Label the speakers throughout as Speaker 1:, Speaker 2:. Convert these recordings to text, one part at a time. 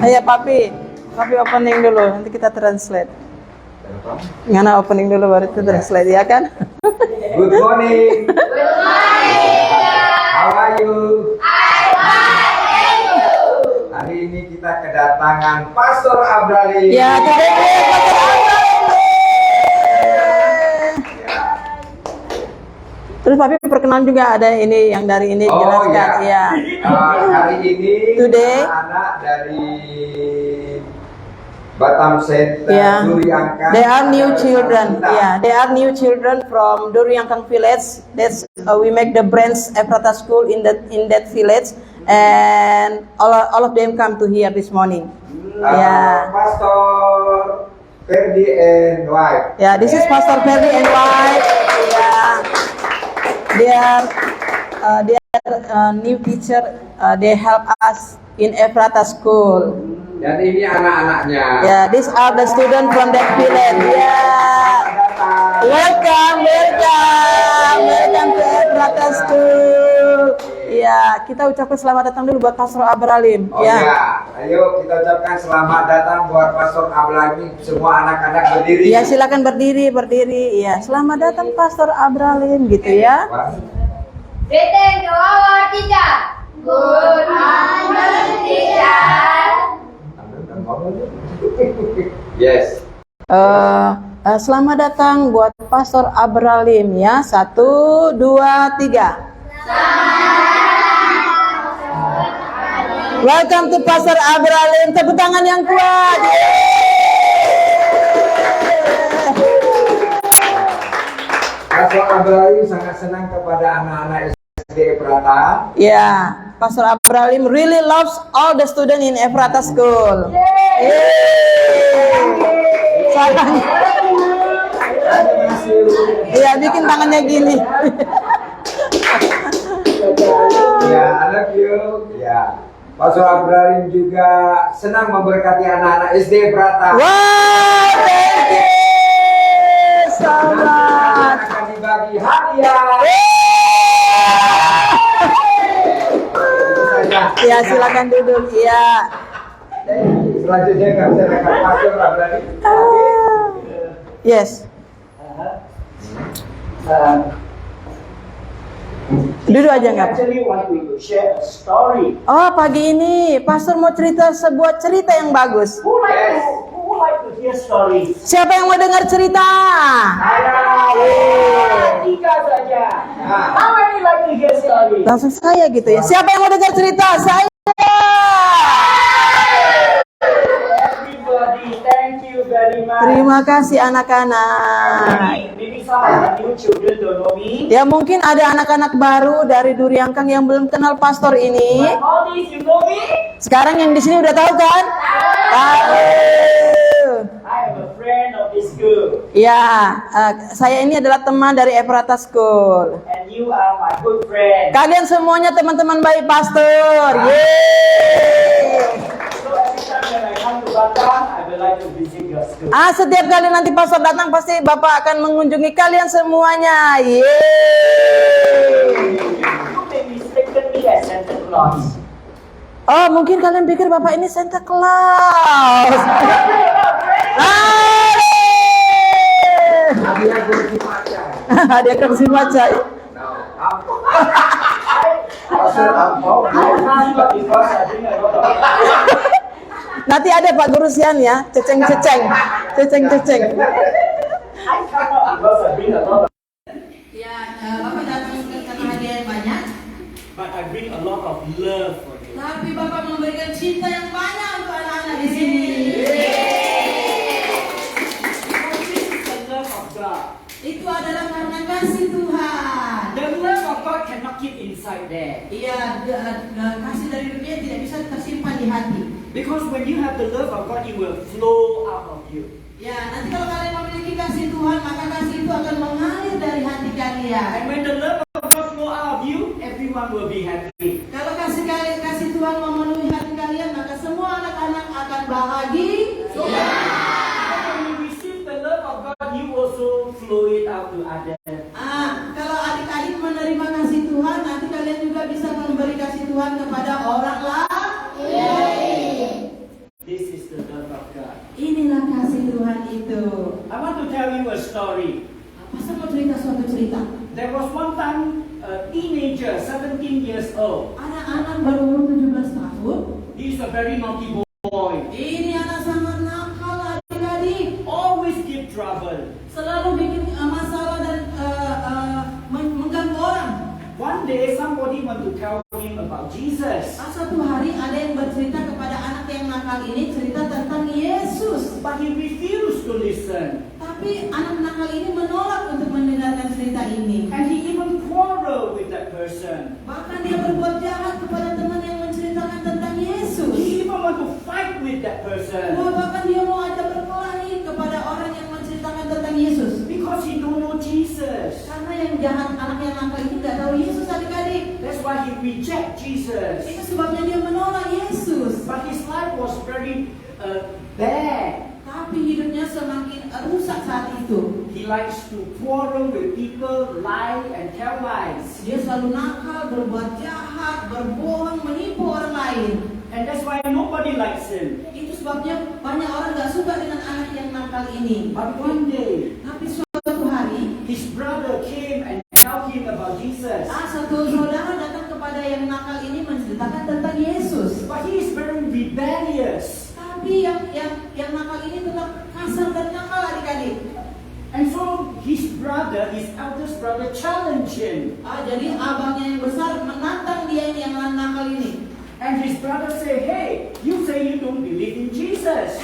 Speaker 1: Ayo papi opening dulu, nanti kita translate. Ngana opening dulu baru itu translate ya kan?
Speaker 2: Good morning.
Speaker 3: Good morning.
Speaker 2: How are you?
Speaker 3: I'm fine.
Speaker 2: Hari ini kita kedatangan Pastor Abrali.
Speaker 1: Ya, today Pastor Abrali. Terus papi perkenalan juga ada ini yang dari ini jelaskan ya.
Speaker 2: Hari ini
Speaker 1: Today
Speaker 2: anak dari Batam Center Duri Angkang.
Speaker 1: They are new children. Yeah, they are new children from Duri Angkang village. That's we make the branch Ephrata School in that village, and all of them come to here this morning.
Speaker 2: Pastor Ferdi and wife.
Speaker 1: Yeah, this is Pastor Ferdi and wife. Yeah, they are new teacher. They help us in Ephrata School.
Speaker 2: Dan ini anak-anaknya.
Speaker 1: Yeah, these are the students from that village. Yeah, welcome to Ephrata School. Ya, kita ucapkan selamat datang dulu buat Pastor Abralim.
Speaker 2: Ayo kita ucapkan selamat datang buat Pastor Abralim. Semua anak-anak berdiri.
Speaker 1: Ya, silakan berdiri. Ya, selamat datang Pastor Abralim gitu ya.
Speaker 3: Greeting to our teacher. Good morning, teacher.
Speaker 2: Yes.
Speaker 1: Selamat datang buat Pastor Abralim ya. 1, 2, 3. Welcome to Pastor Abralim. Tepuk tangan yang kuat.
Speaker 2: Pastor Abralim sangat senang kepada anak-anak SD Ephrata.
Speaker 1: Ya, Pastor Abralim really loves all the students in Ephrata School. Sayang. Iya, bikin tangannya gini.
Speaker 2: Ya, I love you. Ya, Pastor Abralim juga senang memberkati anak-anak SD Ephrata.
Speaker 1: Wow, thank you so much.
Speaker 2: Akan dibagi hadiah.
Speaker 1: Ya, silakan duduk. Ya.
Speaker 2: Selanjutnya kami serahkan Pastor Abralim.
Speaker 1: Yes. Duduk aja nggak? Oh, pagi ini Pastor mau cerita sebuah cerita yang bagus. Siapa yang mau dengar cerita? Langsung saya gitu ya. Siapa yang mau dengar cerita? Saya. Terima kasih anak-anak. Ya, mungkin ada anak-anak baru dari Duri Angkang yang belum kenal pastor ini. Sekarang yang di sini udah tahu kan? Ya, saya ini adalah teman dari Ephrata School. Kalian semuanya teman-teman baik pastor. Setiap kali nanti pastor datang pasti Bapak akan mengunjungi kalian semuanya. Oh, mungkin kalian pikir Bapak ini Santa Claus. Hadiah kursi baca. Nanti ada Pak Guru Sian ya, ceceng. Ya, Bapak datang karena hadiah yang banyak.
Speaker 4: But I bring a lot of love for you.
Speaker 1: Tapi Bapak memberikan cinta yang banyak untuk anak-anak di sini.
Speaker 4: This is the love of God.
Speaker 1: Itu adalah karena kasih Tuhan.
Speaker 4: The love of God cannot keep inside there.
Speaker 1: Iya, kasih dari dunia tidak bisa tersimpan di hati.
Speaker 4: Because when you have the love of God, it will flow out of you.
Speaker 1: Ya, nanti kalau kalian memiliki kasih Tuhan, maka kasih itu akan mengalir dari hati kalian.
Speaker 4: And when the love of God flow out of you, everyone will be happy.
Speaker 1: Kalau kasih Tuhan memenuhi hati kalian, maka semua anak-anak akan bahagia.
Speaker 4: So when you receive the love of God, you also flow it out to others.
Speaker 1: Kalau adik-adik menerima kasih Tuhan, nanti kalian juga bisa memberi kasih Tuhan kepada orang lain.
Speaker 4: story.
Speaker 1: Pastor mau cerita suatu cerita.
Speaker 4: There was one time a teenager, 17 years old.
Speaker 1: Ada anak baru umur 17 tahun.
Speaker 4: He's a very naughty boy.
Speaker 1: Ini anak sangat nakal adik-adik.
Speaker 4: Always give trouble.
Speaker 1: Selalu bikin masalah dan mengganggu orang.
Speaker 4: One day somebody want to tell him about Jesus.
Speaker 1: Satu hari ada yang bercerita kepada anak yang nakal ini cerita tentang Yesus.
Speaker 4: But he refused to listen.
Speaker 1: Tapi anak nakal ini menolak untuk mendengarkan cerita ini.
Speaker 4: And he even quarreled with that person.
Speaker 1: Bahkan dia berbuat jahat kepada teman yang menceritakan tentang Yesus.
Speaker 4: He even want to fight with that person.
Speaker 1: Bahkan dia mau ajak berkelahi kepada orang yang menceritakan tentang Yesus.
Speaker 4: Because he don't know Jesus.
Speaker 1: Karena yang jahat, anak yang nakal ini nggak tahu Yesus adik-adik.
Speaker 4: That's why he reject Jesus.
Speaker 1: Itu sebabnya dia menolak Yesus.
Speaker 4: But his life was very bad.
Speaker 1: Tapi hidupnya semakin rusak saat itu.
Speaker 4: He likes to quarrel with people, lie and tell lies.
Speaker 1: Dia selalu nakal, berbuat jahat, berbohong, menipu orang lain.
Speaker 4: And that's why nobody likes him.
Speaker 1: Itu sebabnya banyak orang gak suka dengan anak yang nakal ini.
Speaker 4: But one day,
Speaker 1: Tapi suatu hari,
Speaker 4: his brother came and told him about Jesus.
Speaker 1: satu saudara datang kepada yang nakal ini menceritakan tentang Yesus.
Speaker 4: But he is very rebellious.
Speaker 1: Tapi yang nakal ini tetap kasar dan nakal adik-adik.
Speaker 4: And so his brother, his eldest brother, challenged him.
Speaker 1: Jadi abangnya yang besar menantang dia ini yang nakal ini.
Speaker 4: And his brother said, hey, you say you don't believe in Jesus.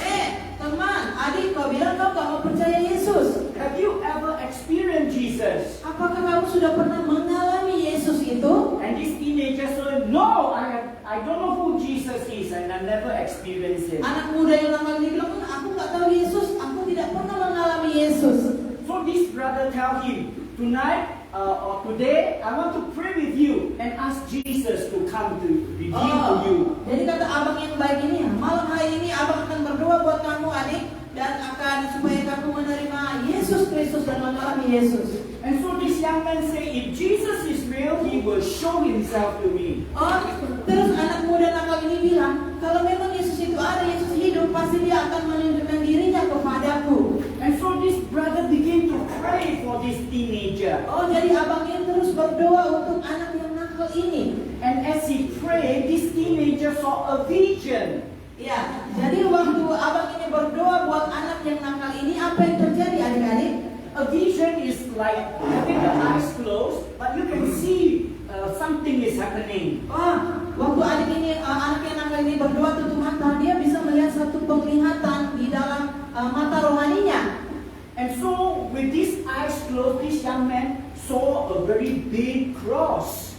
Speaker 1: Teman, adik, kau bilang kau gak mau percaya Yesus.
Speaker 4: Have you ever experienced Jesus?
Speaker 1: Apakah kamu sudah pernah mengalami Yesus itu?
Speaker 4: And this teenager said, no, I don't know who Jesus is and I never experienced it.
Speaker 1: Anak muda yang nakal ini bilang, aku gak tahu Yesus, aku tidak pernah mengalami Yesus.
Speaker 4: So this brother tell him, tonight or today, I want to pray with you and ask Jesus to come to reveal to you.
Speaker 1: Jadi kata abang yang baik ini, malam hari ini abang akan berdoa buat kamu adik, dan akan supaya kamu menerima Yesus Kristus dan mengalami Yesus.
Speaker 4: And so this young man say, if Jesus is real, he will show himself to me.
Speaker 1: Terus anak muda nakal ini bilang, kalau memang Yesus itu ada, Yesus hidup, pasti dia akan menunjukkan dirinya kepadaku.
Speaker 4: And so this brother began to pray for this teenager.
Speaker 1: Jadi abang ini terus berdoa untuk anak yang nakal ini.
Speaker 4: And as he prayed, this teenager saw a vision.
Speaker 1: Ya, jadi waktu abang ini berdoa buat anak yang nakal ini, apa yang terjadi adik-adik?
Speaker 4: A vision is like having the eyes closed, but you can see something is happening.
Speaker 1: Waktu adik ini, anak yang nakal ini berdoa tutup mata, dia bisa melihat satu penglihatan di dalam mata rohaninya.
Speaker 4: And so with these eyes closed, this young man saw a very big cross.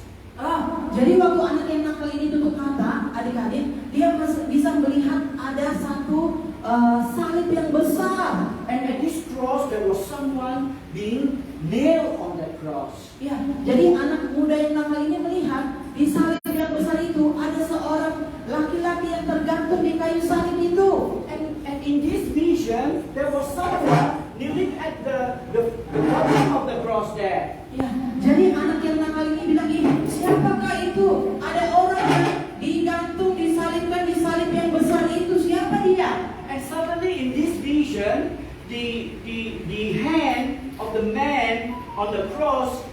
Speaker 1: Jadi waktu anak yang nakal ini tutup mata, adik-adik, dia bisa melihat ada satu salib yang besar.
Speaker 4: And at this cross, there was someone being nailed on that cross.
Speaker 1: Ya, jadi anak muda yang nakal ini melihat di salib yang besar itu ada seorang laki-laki yang tergantung di kayu salib itu.
Speaker 4: And in this vision, there was someone kneeling at the bottom of the cross there.
Speaker 1: Ya, jadi anak yang nakal ini bilang, siapakah itu? Ada orang yang digantung, disalibkan di salib yang besar itu. Siapa dia?
Speaker 4: And suddenly in this vision, the hand of the man on the cross,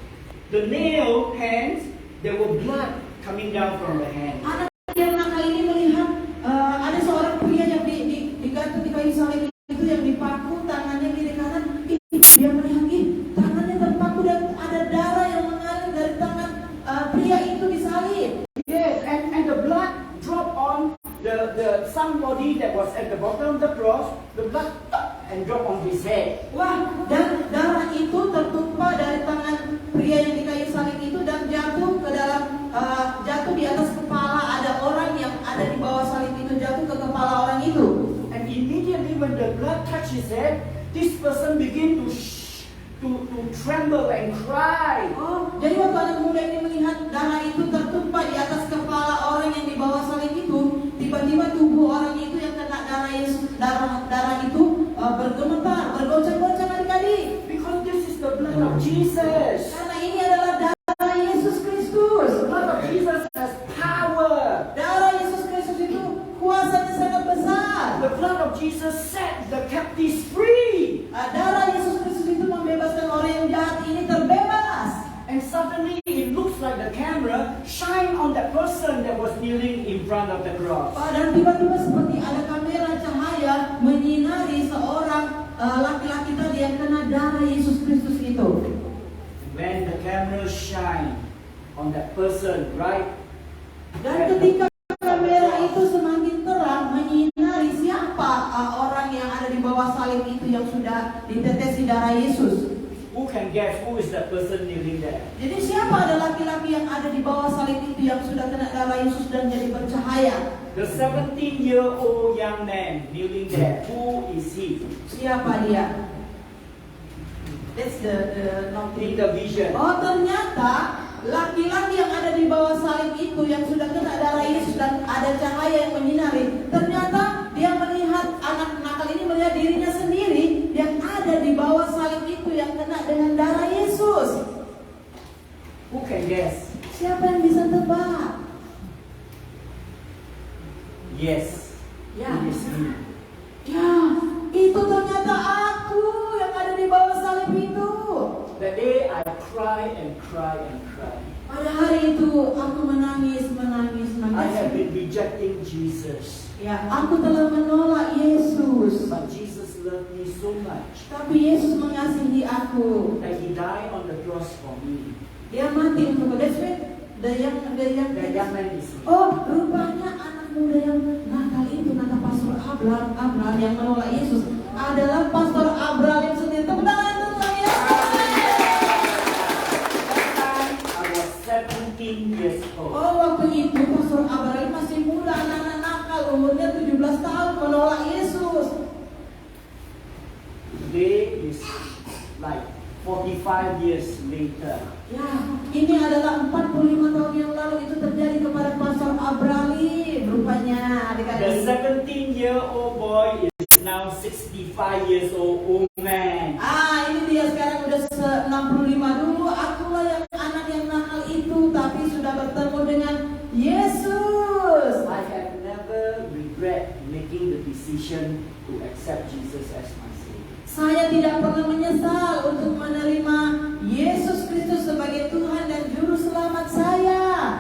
Speaker 4: the nail hands, there were blood coming down from the hand.
Speaker 1: Anak yang nakal ini melihat ada seorang pria yang digantung di kayu salib itu, yang dipaku tangannya kiri kanan. Dia melihat tangannya terpaku dan ada darah yang mengalir dari tangan pria itu disalib.
Speaker 4: Yes, and the blood dropped on the somebody that was at the bottom of the cross. The blood and dropped on his head.
Speaker 1: Dan darah itu tertumpah dari tangan pria yang di kayu salib itu dan jatuh ke dalam jatuh di atas kepala ada orang yang ada di bawah salib itu, jatuh ke kepala orang itu.
Speaker 4: And immediately when the blood touched his head, this person began to tremble and cry.
Speaker 1: Jadi waktu anak muda ini melihat darah itu tertumpah di atas kepala orang yang di bawah salib itu, tiba-tiba tubuh orang itu yang kena darah itu bergemetar, bergoncang-goncang adik-adik.
Speaker 4: Because this is the blood of Jesus.
Speaker 1: Karena ini adalah darah Yesus Kristus.
Speaker 4: The blood of Jesus has power.
Speaker 1: Darah Yesus Kristus itu kuasanya sangat besar.
Speaker 4: The blood of Jesus set the captives free.
Speaker 1: Darah Yesus Kristus itu
Speaker 4: like the camera shine on that person that was kneeling in front of the cross.
Speaker 1: Dan tiba-tiba seperti ada kamera cahaya menyinari seorang laki-laki tadi yang kena darah Yesus Kristus itu.
Speaker 4: When the camera shine on that person, right?
Speaker 1: Dan ketika kamera itu semakin terang menyinari siapa orang yang ada di bawah salib itu yang sudah ditetesi darah Yesus.
Speaker 4: Who can guess who is that person kneeling there?
Speaker 1: Jadi siapa ada laki-laki yang ada di bawah salib itu yang sudah kena darah Yesus dan jadi bercahaya?
Speaker 4: The 17-year-old young man kneeling there. Who is he?
Speaker 1: Siapa dia? That's the
Speaker 4: In the vision.
Speaker 1: Oh, ternyata laki-laki yang ada di bawah salib itu yang sudah kena darah Yesus dan ada cahaya yang menyinari, ternyata dia melihat anak nakal ini melihat dirinya sendiri yang ada di bawah salib itu yang kena dengan darah Yesus.
Speaker 4: Who can guess?
Speaker 1: Siapa yang bisa tebak?
Speaker 4: Yes.
Speaker 1: Ya.
Speaker 4: It is me.
Speaker 1: Ya, itu ternyata aku yang ada di bawah salib itu.
Speaker 4: That day I cry and cry and cry.
Speaker 1: Pada hari itu aku menangis.
Speaker 4: I have been rejecting Jesus.
Speaker 1: Ya, aku telah menolak Yesus.
Speaker 4: But Jesus loved me so much
Speaker 1: Tapi Yesus mengasihi aku.
Speaker 4: that He died on the cross for me.
Speaker 1: Dia mati untuk the young
Speaker 4: The young man is me.
Speaker 1: Oh, rupanya anak muda yang nakal itu kata Pastor Abraham yang menolak Yesus adalah Pastor Abraham yang sendiri. Tepuk tangan untuk saya.
Speaker 4: I was 17 years old.
Speaker 1: Oh, waktu itu Pastor Abraham masih muda, anak-anak nakal, umurnya 17 tahun menolak Yesus.
Speaker 4: Today is like 45 years later.
Speaker 1: Ya, ini adalah 45 tahun yang lalu itu terjadi kepada Pastor Abraham. Rupanya
Speaker 4: The
Speaker 1: adik-adik.
Speaker 4: 17-year-old boy is now 65 years old man.
Speaker 1: Ini dia sekarang udah 65. Dulu akulah yang anak yang nakal itu, tapi sudah bertemu dengan Yesus.
Speaker 4: I have never regret making the decision to accept Jesus as my Savior.
Speaker 1: Saya tidak pernah menyesal untuk menerima Yesus Kristus sebagai Tuhan dan Juru Selamat saya.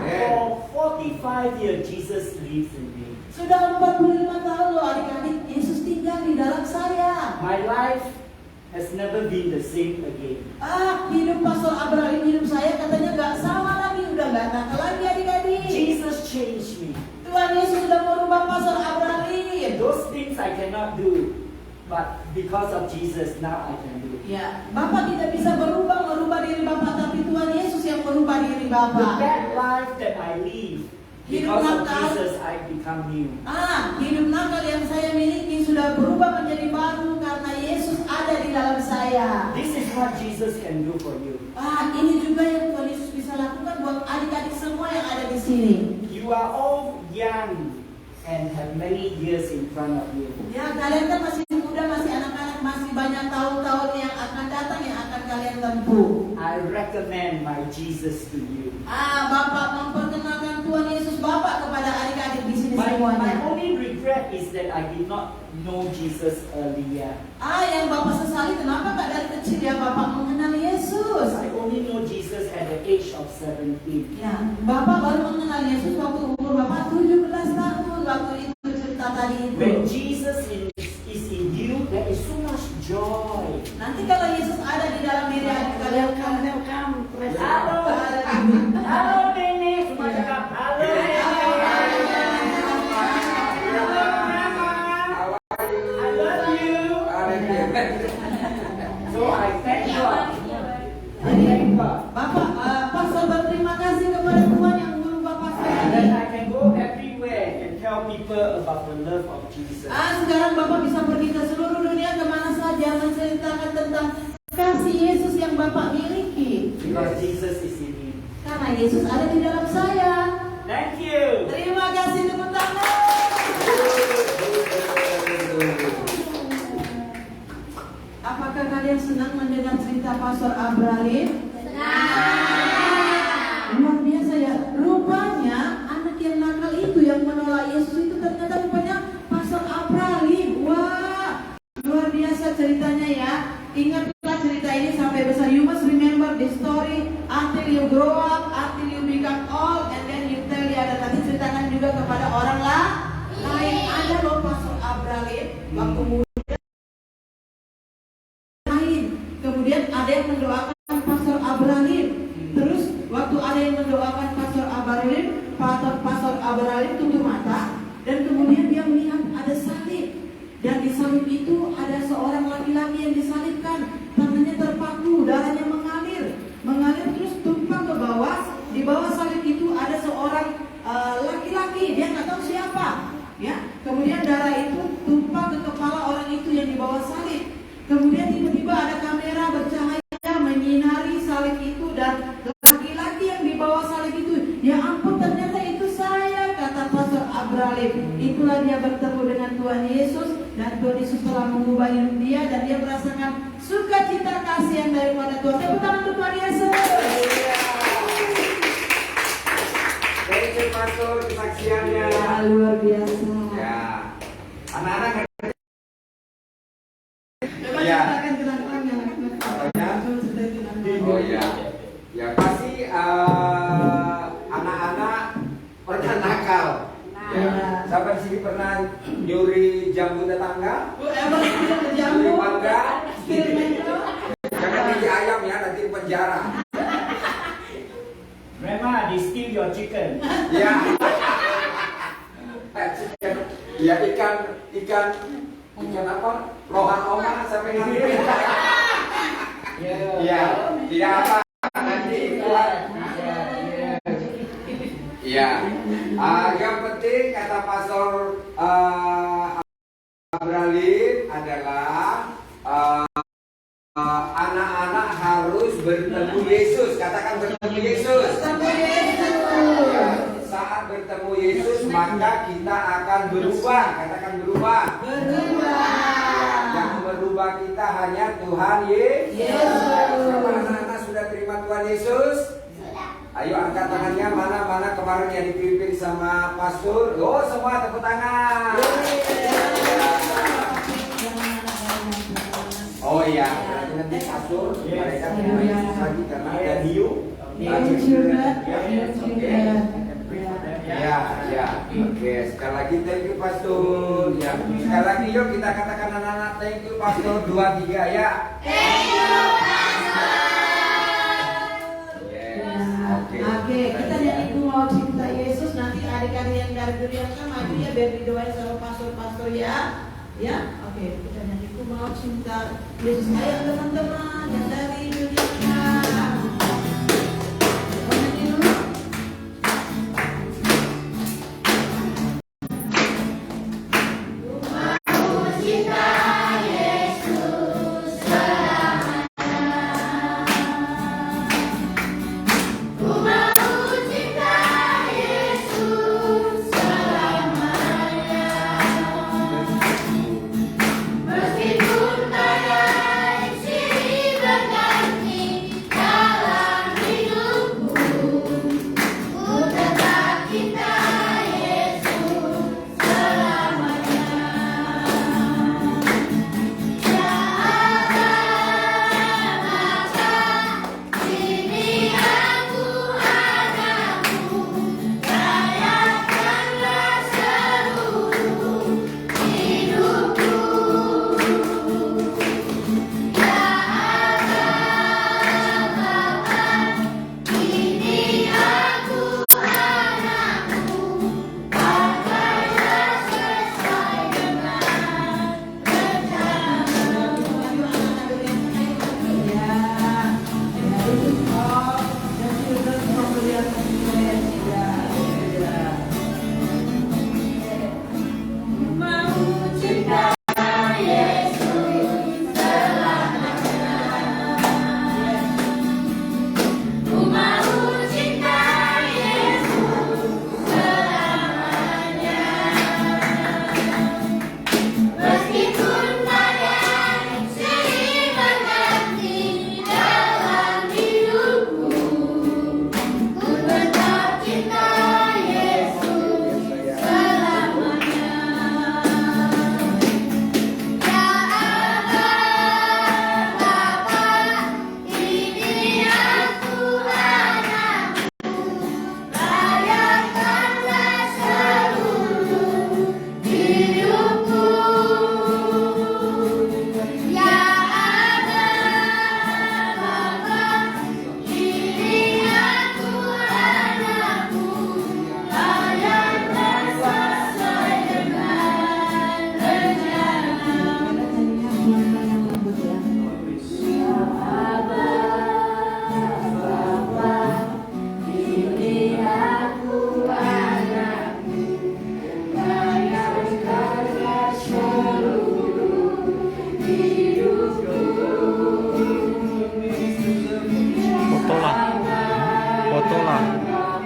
Speaker 4: For 45 years, Jesus lives in me.
Speaker 1: Sudah 45 tahun loh adik-adik, Yesus tinggal di dalam saya.
Speaker 4: My life has never been the same again.
Speaker 1: Hidup Pastor Abraham, hidup saya katanya gak sama lagi, udah gak nakal lagi adik-adik.
Speaker 4: Jesus changed me.
Speaker 1: Tuhan Yesus sudah merubah Pastor Abraham.
Speaker 4: Those things I cannot do, but because of Jesus, now I can do.
Speaker 1: Ya, Bapak tidak bisa merubah diri Bapak, tapi Tuhan Yesus yang merubah diri
Speaker 4: The
Speaker 1: Bapak.
Speaker 4: bad life that I live, because of Jesus, I become new.
Speaker 1: Hidup nakal yang saya miliki sudah berubah menjadi baru karena Yesus ada di dalam saya.
Speaker 4: This is what Jesus can do for you.
Speaker 1: Ini juga yang Tuhan Yesus bisa lakukan buat adik-adik semua yang ada di sini.
Speaker 4: You are all young and have many years in front of you.
Speaker 1: Ya, kalian kan masih muda, masih anak-anak, masih banyak tahun-tahun yang akan datang yang akan kalian tempuh.
Speaker 4: I recommend my Jesus to you.
Speaker 1: Bapak memperkenalkan Tuhan Yesus Bapak kepada adik-adik di sini
Speaker 4: My
Speaker 1: semuanya.
Speaker 4: only regret is that I did not know Jesus earlier.
Speaker 1: Yang Bapak sesali kenapa gak dari kecil ya Bapak mengenal Yesus?
Speaker 4: I only know Jesus at the age of 17.
Speaker 1: Ya, Bapak baru mengenal Yesus waktu umur Bapak 17 tahun. Waktu itu cerita tadi itu.
Speaker 4: When Jesus is in you, there is so much joy.
Speaker 1: Nanti kalau Yesus ada di dalam diri adik kalian,
Speaker 4: Halo, halo Nenek, semua cakap halo. I love you. So I thank God.
Speaker 1: Jadi Bapak, Pastor berterima kasih kepada Tuhan yang merubah Pastor
Speaker 4: And then
Speaker 1: ini.
Speaker 4: I can go everywhere and tell people about the love of Jesus.
Speaker 1: Sekarang Bapak bisa pergi ke seluruh dunia kemana saja menceritakan tentang kasih Yesus yang Bapak miliki.
Speaker 4: Because Jesus is in me.
Speaker 1: Karena Yesus ada di dalam saya.
Speaker 4: Thank you.
Speaker 1: Terima kasih tepuk tangan. Apakah kalian senang mendengar cerita Pastor Abraham? Luar biasa ya. Rupanya anak yang nakal itu yang menolak Yesus itu ternyata rupanya Pastor Abraham. Wah, luar biasa ceritanya ya. Ingatlah cerita ini sampai besar. You must remember the story until you grow up, until you Waktu lain. Kemudian ada yang mendoakan Pastor Abraham. Terus waktu ada yang mendoakan Pastor Abraham, Pastor Abraham tutup mata dan kemudian dia melihat ada salib. Dan di salib itu ada seorang laki-laki yang disalibkan, tangannya terpaku, darahnya mengalir terus tumpah ke bawah. Di bawah salib itu ada seorang laki-laki, dia nggak tahu siapa, ya. Kemudian darah itu tumpah ke kepala orang itu yang di bawah salib. Kemudian tiba-tiba ada kamera bercahaya menyinari salib itu dan laki-laki yang di bawah salib itu, ya ampun ternyata itu saya, kata Pastor Abraham. Itulah dia bertemu dengan Tuhan Yesus dan Tuhan Yesus telah mengubah hidup dia dan dia merasakan sukacita kasihan daripada Tuhan. Tepuk tangan untuk Tuhan Yesus.
Speaker 2: Thank you Pastor kesaksiannya.
Speaker 1: Ya, luar biasa.
Speaker 2: Ya. Anak-anak
Speaker 1: Coba
Speaker 2: Ya.
Speaker 1: ceritakan kenangannya.
Speaker 2: Apanya?
Speaker 1: Coba ceritain kenangannya.
Speaker 2: Oh ya, ya pasti anak-anak pernah nakal. Ya. Siapa di sini pernah nyuri jambu tetangga?
Speaker 1: Emang sudah
Speaker 2: Nyuri
Speaker 1: berjamu?
Speaker 2: mangga?
Speaker 1: Firmento?
Speaker 2: Jangan beli ayam ya, nanti di penjara.
Speaker 4: Grandma, they steal your chicken.
Speaker 2: Ya. Ya ikan apa? Rohan oma sampai ngambil. Ya, tidak apa. Nanti buat. Ya, yang penting kata Pastor Abraham adalah anak-anak harus bertemu Yesus. Katakan bertemu Yesus. Ya, saat bertemu Yesus maka kita akan berubah. Katakan berubah. Yang merubah kita hanya Tuhan Yesus. Siapa anak-anak sudah terima Tuhan Yesus? Ayo angkat tangannya, mana kemarin yang dipimpin sama pastor. Oh semua tepuk tangan. Oh iya, berarti nanti pastor mereka terima Yesus lagi karena ada hiu. Ya, oke. Sekali lagi thank you pastor. Ya, sekali lagi yuk kita katakan anak-anak thank you pastor 2 3 ya.
Speaker 3: Thank you,
Speaker 1: Oke, kita nyanyi Ku Mau Cinta Yesus. Nanti adik-adik yang dari dunia kan maju ya biar didoain sama pastor-pastor ya. Ya, oke, kita nyanyi Ku Mau Cinta Yesus. Ayo teman-teman yang dari dunia kan. Mau nyanyi dulu?
Speaker 3: Meskipun badai silih berganti,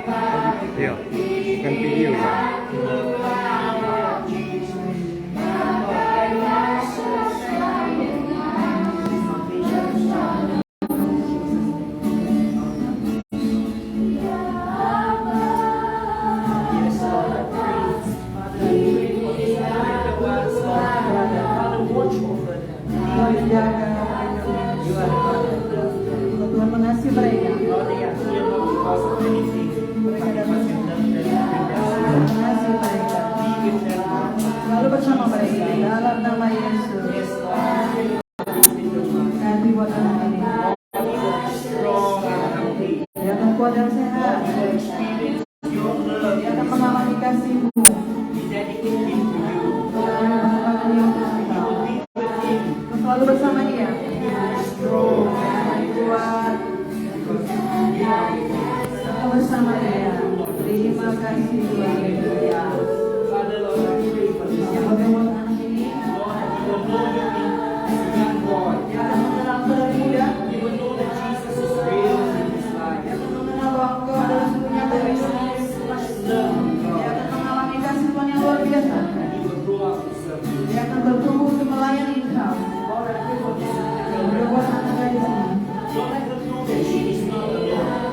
Speaker 5: Iya, bukan video ya.
Speaker 1: Tuhan mengasihi mereka. Mengasihi mereka. Lalu bersama mereka dalam nama Yesus. Ganti buat anak ini. Dia akan kuat dan sehat. Dia akan mengalami kasih-Mu. Selalu bersama dia. Kuat. Selalu bersama dia. Terima kasih Tuhan. Yang bagaimana anak ini? Dia akan mengenal termuda. Dia akan mengenal bahwa Engkau adalah sungguhnya Tuhan. Dia akan mengalami kasih Tuhan yang luar biasa. Dia akan bertumbuh untuk melayani Engkau. Berbuat anak gadis ini.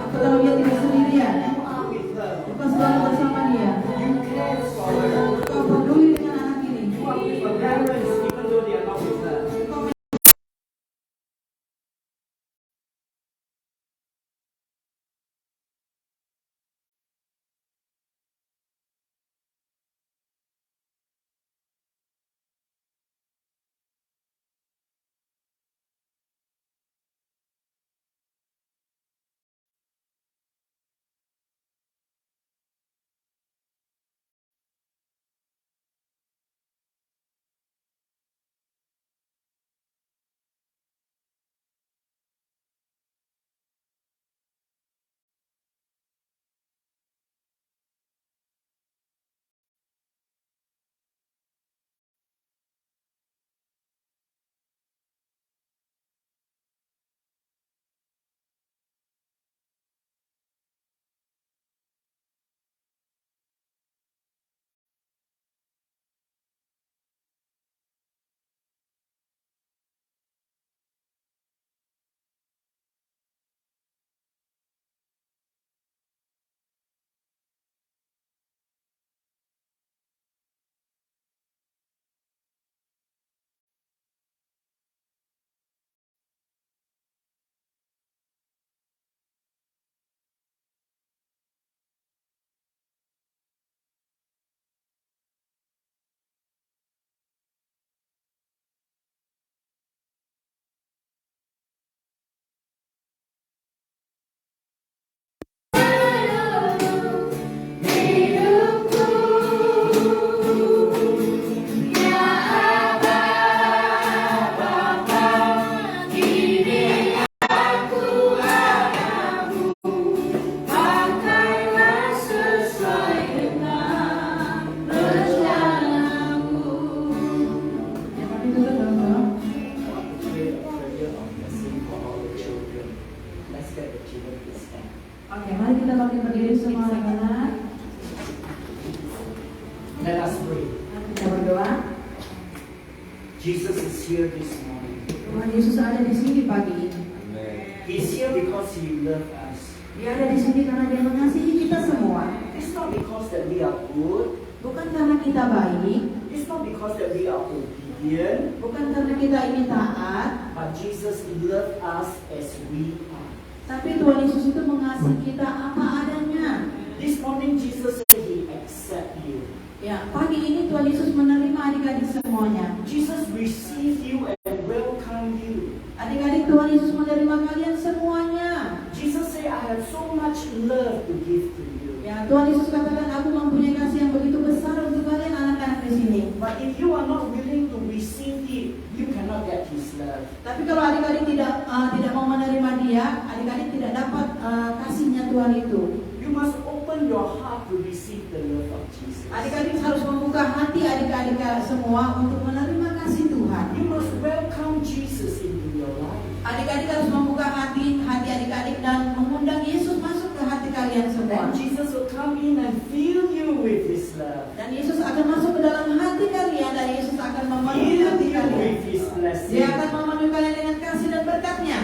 Speaker 1: Aku tahu dia tidak sendirian. Engkau selalu bersama dia. Engkau peduli dengan anak ini. Oke, mari kita bangkit berdiri semua anak-anak.
Speaker 4: Let us pray.
Speaker 1: Kita berdoa.
Speaker 4: Jesus is here this morning.
Speaker 1: Tuhan Yesus ada di sini pagi ini.
Speaker 4: He's here because He loves us.
Speaker 1: Dia ada di sini karena Dia mengasihi kita semua.
Speaker 4: It's not because that we are good.
Speaker 1: Bukan karena kita baik,
Speaker 4: It's not because that we are obedient.
Speaker 1: bukan karena kita ingin taat,
Speaker 4: But Jesus loves us as we are.
Speaker 1: tapi Tuhan Yesus itu mengasihi kita apa adanya.
Speaker 4: This morning Jesus said He accept you.
Speaker 1: Ya, pagi ini Tuhan Yesus menerima adik-adik semuanya.
Speaker 4: Jesus receive you and welcome you.
Speaker 1: Adik-adik, Tuhan Yesus menerima kalian semuanya.
Speaker 4: Jesus say, I have so much love to give to you.
Speaker 1: Ya, Tuhan Yesus katakan, aku mempunyai kasih yang begitu besar untuk kalian anak-anak di sini.
Speaker 4: But if you are not willing to receive it, you cannot get His love.
Speaker 1: Tapi kalau adik-adik tidak mau menerima Dia, adik-adik tidak dapat kasihnya Tuhan itu.
Speaker 4: You must open your heart to receive the love of Jesus.
Speaker 1: Adik-adik harus membuka hati adik-adik semua untuk menerima kasih Tuhan.
Speaker 4: You must welcome Jesus into your life.
Speaker 1: Adik-adik harus membuka hati adik-adik dan mengundang Yesus masuk ke hati kalian semua.
Speaker 4: Jesus will come in and fill you with His love.
Speaker 1: Dan Yesus akan masuk ke dalam hati kalian dan Yesus akan memenuhi
Speaker 4: Fill
Speaker 1: hati
Speaker 4: you
Speaker 1: kalian.
Speaker 4: with His
Speaker 1: Dia
Speaker 4: blessing.
Speaker 1: akan memenuhi kalian dengan kasih dan berkat-Nya.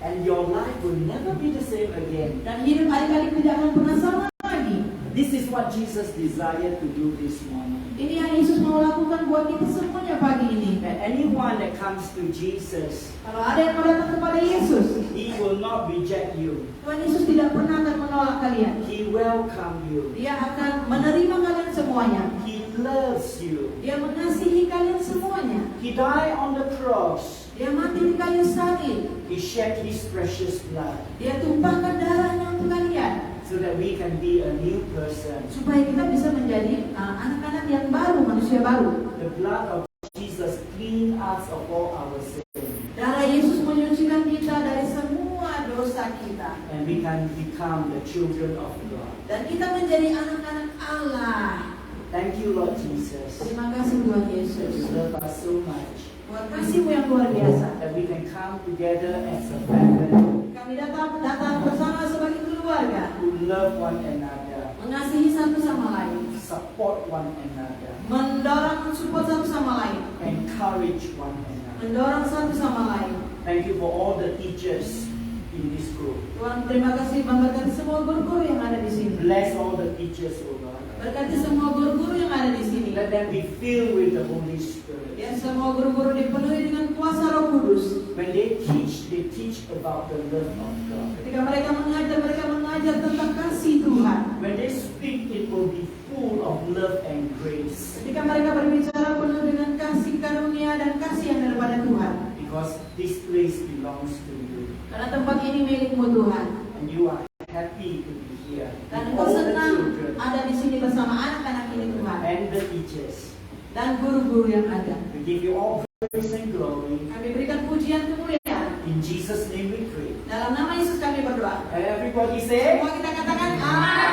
Speaker 4: And your life will never be the same again.
Speaker 1: Dan hidup adik-adik tidak akan pernah sama lagi.
Speaker 4: This is what Jesus desired to do this morning.
Speaker 1: Ini yang Yesus mau lakukan buat kita semuanya pagi ini.
Speaker 4: And anyone that comes to Jesus,
Speaker 1: Kalau ada yang mau datang kepada Yesus,
Speaker 4: He will not reject you.
Speaker 1: Tuhan Yesus tidak pernah akan menolak kalian.
Speaker 4: He welcome you.
Speaker 1: Dia akan menerima kalian semuanya.
Speaker 4: He loves you.
Speaker 1: Dia mengasihi kalian semuanya.
Speaker 4: He died on the cross.
Speaker 1: Dia mati di kayu salib.
Speaker 4: He shed His precious blood
Speaker 1: Dia tumpahkan darahnya untuk kalian.
Speaker 4: so that we can be a new person.
Speaker 1: Supaya kita bisa menjadi anak-anak yang baru, manusia baru.
Speaker 4: The blood of Jesus clean us of all our sin,
Speaker 1: Darah Yesus menyucikan kita dari semua dosa kita.
Speaker 4: and we can become the children of God.
Speaker 1: Dan kita menjadi anak-anak Allah.
Speaker 4: Thank you, Lord Jesus.
Speaker 1: Terima kasih Tuhan
Speaker 4: You
Speaker 1: Yesus.
Speaker 4: love us so much
Speaker 1: Buat kasih-Mu yang luar biasa.
Speaker 4: that we can come together as a family
Speaker 1: Kami datang bersama sebagai keluarga.
Speaker 4: who love one another,
Speaker 1: Mengasihi satu sama lain.
Speaker 4: support one another,
Speaker 1: Mendorong, mensupport satu sama lain.
Speaker 4: encourage one another.
Speaker 1: Mendorong satu sama lain.
Speaker 4: Thank you for all the teachers in this group.
Speaker 1: Tuhan terima kasih memberkati semua guru-guru yang ada di sini.
Speaker 4: Bless all the teachers, O God.
Speaker 1: Berkati semua guru-guru yang ada di sini.
Speaker 4: Let them be filled with the Holy Spirit.
Speaker 1: Ya, semua guru-guru dipenuhi dengan kuasa Roh Kudus.
Speaker 4: When they teach about the love of God.
Speaker 1: Ketika mereka mengajar tentang kasih Tuhan.
Speaker 4: When they speak, it will be full of love and grace.
Speaker 1: Ketika mereka berbicara penuh dengan kasih karunia dan kasih yang daripada Tuhan.
Speaker 4: Because this place belongs to you.
Speaker 1: Karena tempat ini milikmu Tuhan.
Speaker 4: And you are happy to be here.
Speaker 1: Dan
Speaker 4: With
Speaker 1: engkau
Speaker 4: all the
Speaker 1: senang
Speaker 4: children
Speaker 1: ada di sini bersama anak-anak ini Tuhan.
Speaker 4: and the teachers.
Speaker 1: Dan guru-guru yang ada.
Speaker 4: We give you all praise and glory.
Speaker 1: Kami berikan pujian kemuliaan.
Speaker 4: In Jesus' name we pray.
Speaker 1: Dalam nama Yesus kami berdoa.
Speaker 4: Everybody say,
Speaker 1: Semua kita katakan amin.